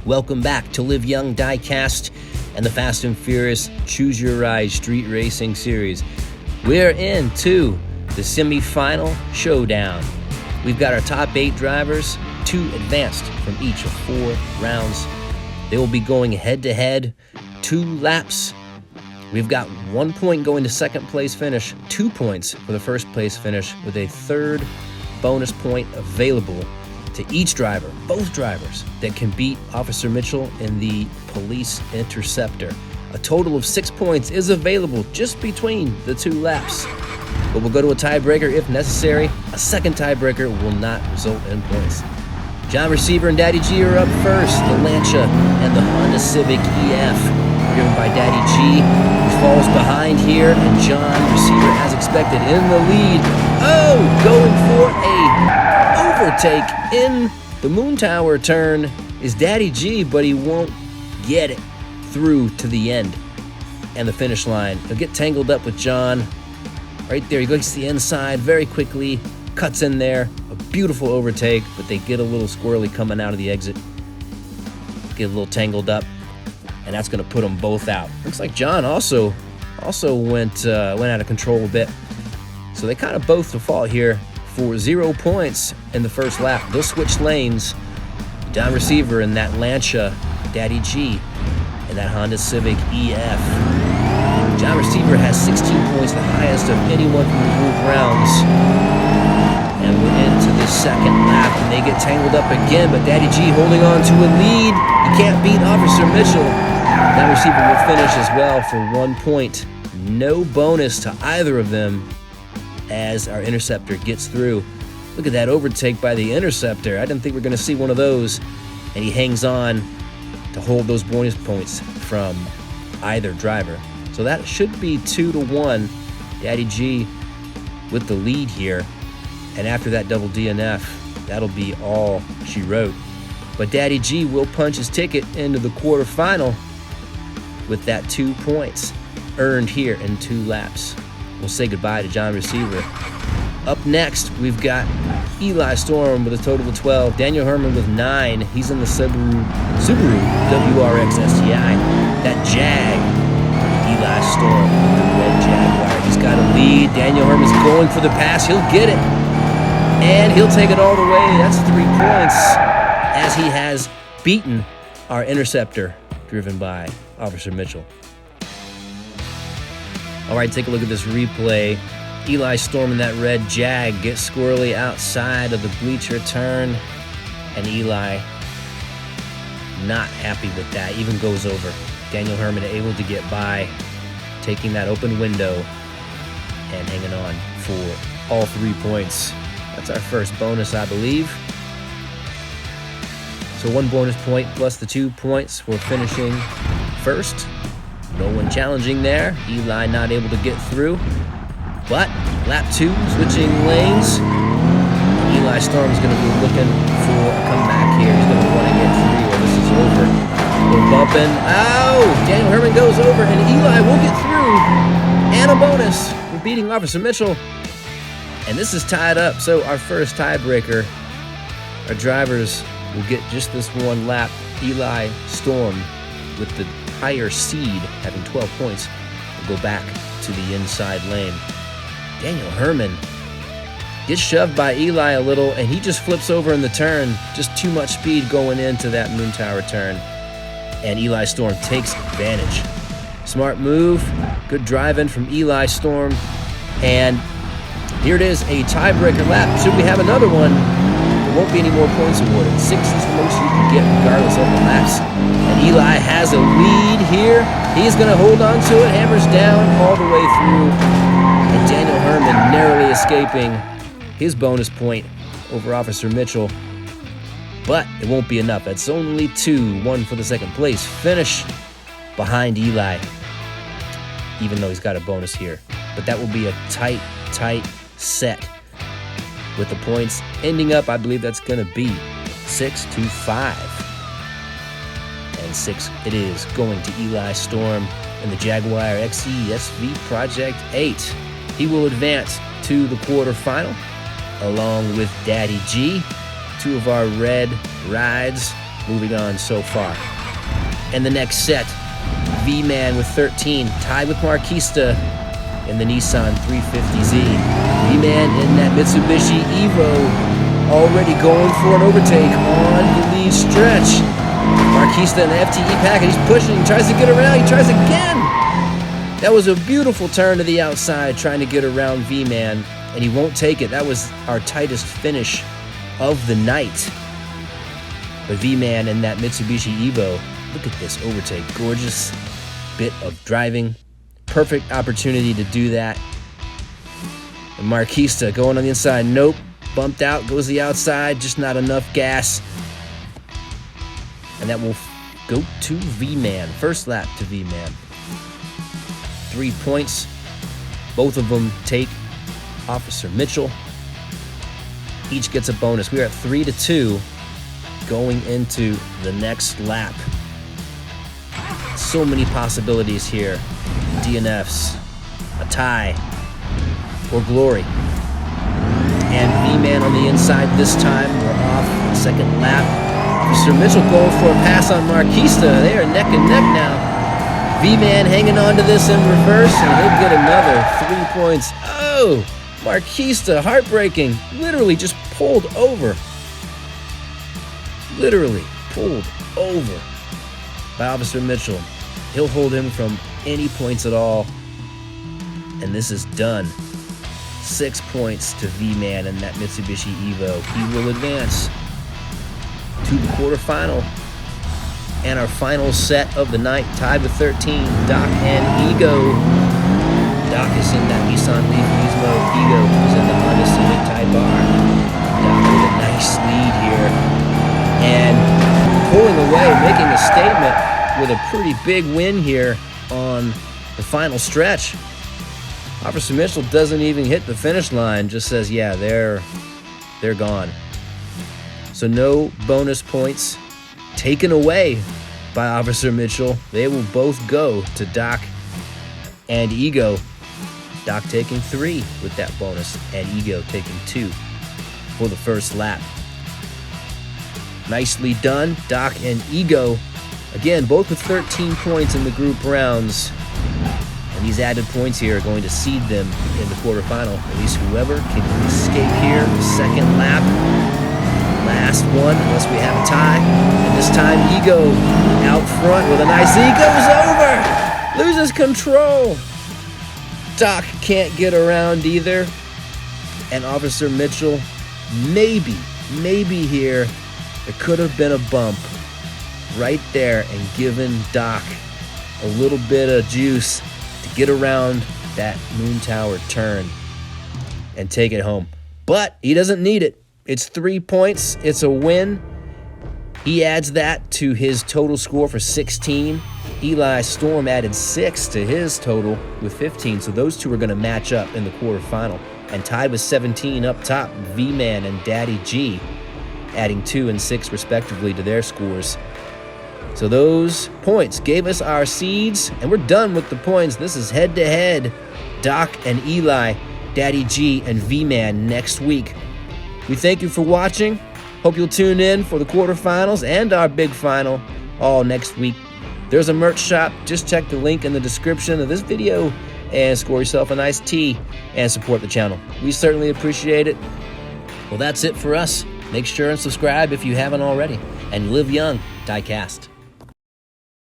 Welcome back to Live Young Diecast and the Fast and Furious Choose Your Ride Street Racing Series. We're into the semi-final showdown. We've got our top 8 drivers, 2 advanced from each of 4 rounds. They will be going head-to-head, 2 laps. We've got 1 point going to second place finish, 2 points for the first place finish, with a 3rd bonus point available to each driver, both drivers, that can beat Officer Mitchell in the police interceptor. A total of 6 points is available just between the 2 laps. But we'll go to a tiebreaker if necessary. A second tiebreaker will not result in points. John Receiver and Daddy G are up first. The Lancia and the Honda Civic EF, driven by Daddy G, who falls behind here, and John Receiver, as expected, in the lead. Oh, going for a overtake in the Moon Tower turn is Daddy G, but he won't get it through to the end and the finish line. He'll get tangled up with John. Right there, he goes to the inside very quickly, cuts in there. A beautiful overtake, but they get a little squirrely coming out of the exit. Get a little tangled up, and that's going to put them both out. Looks like John also went out of control a bit. So they kind of both default here for 0 points in the first lap. They'll switch lanes. John Receiver in that Lancia, Daddy G and that Honda Civic EF. John Receiver has 16 points, the highest of anyone from the group rounds. And we're into the second lap, and they get tangled up again, but Daddy G holding on to a lead. He can't beat Officer Mitchell. John Receiver will finish as well for 1 point. No bonus to either of them as our interceptor gets through. Look at that overtake by the interceptor. I didn't think we were going to see one of those. And he hangs on to hold those bonus points from either driver. So that should be 2-1. Daddy G with the lead here. And after that double DNF, that'll be all she wrote. But Daddy G will punch his ticket into the quarterfinal with that 2 points earned here in 2 laps. We'll say goodbye to John Receiver. Up next, we've got Eli Storm with a total of 12. Daniel Herman with 9. He's in the Subaru WRX STI. That Jag. Eli Storm with the red Jaguar. He's got a lead. Daniel Herman's going for the pass. He'll get it. And he'll take it all the way. That's 3 points as he has beaten our interceptor, driven by Officer Mitchell. All right, take a look at this replay. Eli Storm in that red Jag gets squirrely outside of the bleacher turn, and Eli not happy with that, even goes over. Daniel Herman able to get by, taking that open window and hanging on for all 3 points. That's our first bonus, I believe. So 1 bonus point plus the 2 points for finishing first. No one challenging there. Eli not able to get through. But lap 2, switching lanes. Eli Storm's going to be looking for a comeback here. He's going to want to get through, or this is over. We're bumping. Oh! Daniel Herman goes over, and Eli will get through. And a bonus for beating Officer Mitchell. And this is tied up, so our first tiebreaker. Our drivers will get just this 1 lap. Eli Storm with the higher seed, having 12 points, will go back to the inside lane. Daniel Herman gets shoved by Eli a little, and he just flips over in the turn. Just too much speed going into that Moon Tower turn. And Eli Storm takes advantage. Smart move, good drive in from Eli Storm. And here it is, a tiebreaker lap. Should we have another one, there won't be any more points awarded. 6 is the most you can get regardless of the laps. And Eli has a lead here. He's going to hold on to it, hammers down all the way through. And Daniel Herman narrowly escaping his bonus point over Officer Mitchell. But it won't be enough. That's only 2, 1 for the second place finish behind Eli, even though he's got a bonus here. But that will be a tight set with the points ending up, I believe that's going to be 6-5. And 6 it is, going to Eli Storm in the Jaguar XE SV Project 8. He will advance to the quarterfinal. along with Daddy G. Two of our red rides moving on so far. And the next set, V-Man with 13, tied with Marquista in the Nissan 350Z. V-Man in that Mitsubishi Evo, already going for an overtake on the lead stretch. Marquista in the FTE package, he's pushing, he tries to get around, he tries again. That was a beautiful turn to the outside, trying to get around V-Man, and he won't take it. That was our tightest finish of the night. But V-Man in that Mitsubishi Evo, look at this overtake. Gorgeous bit of driving. Perfect opportunity to do that. And Marquista going on the inside. Nope. Bumped out. Goes the outside. Just not enough gas. And that will go to V-Man. First lap to V-Man. 3 points. Both of them take Officer Mitchell. Each gets a bonus. We are at 3-2 going into the next lap. So many possibilities here. DNFs, a tie, or glory. And V-Man on the inside this time. We're off second lap. Officer Mitchell going for a pass on Marquista. They are neck and neck now. V-Man hanging on to this in reverse, and he'll get another 3 points. Oh! Marquista, heartbreaking, literally just pulled over. Literally pulled over by Officer Mitchell. He'll hold him from any points at all. And this is done. 6 points to V-Man in that Mitsubishi Evo. He will advance to the quarterfinal. And our final set of the night, tied with 13, Doc and Ego. Doc is in that Nissan Leaf Gizmo. Ego is in the Honda Civic Type R. Doc with a nice lead here. And pulling away, making a statement with a pretty big win here on the final stretch. Officer Mitchell doesn't even hit the finish line, just says, yeah, they're gone. So no bonus points taken away by Officer Mitchell. They will both go to Doc and Ego. Doc taking 3 with that bonus, and Ego taking 2 for the first lap. Nicely done, Doc and Ego. Again, both with 13 points in the group rounds. And these added points here are going to seed them in the quarterfinal. At least whoever can escape here, second lap. Last one, unless we have a tie. And this time, Ego out front with a nice... He goes over! Loses control! Doc can't get around either. And Officer Mitchell, maybe here, there could have been a bump right there and given Doc a little bit of juice to get around that Moon Tower turn and take it home. But he doesn't need it. It's 3 points. It's a win. He adds that to his total score for 16. Eli Storm added 6 to his total with 15, so those two are going to match up in the quarterfinal. And tied with 17 up top, V-Man and Daddy G, adding 2 and 6 respectively to their scores. So those points gave us our seeds, and we're done with the points. This is head-to-head. Doc and Eli, Daddy G, and V-Man next week. We thank you for watching. Hope you'll tune in for the quarterfinals and our big final all next week. There's a merch shop. Just check the link in the description of this video and score yourself a nice tee and support the channel. We certainly appreciate it. Well, that's it for us. Make sure and subscribe if you haven't already. And live young, Diecast.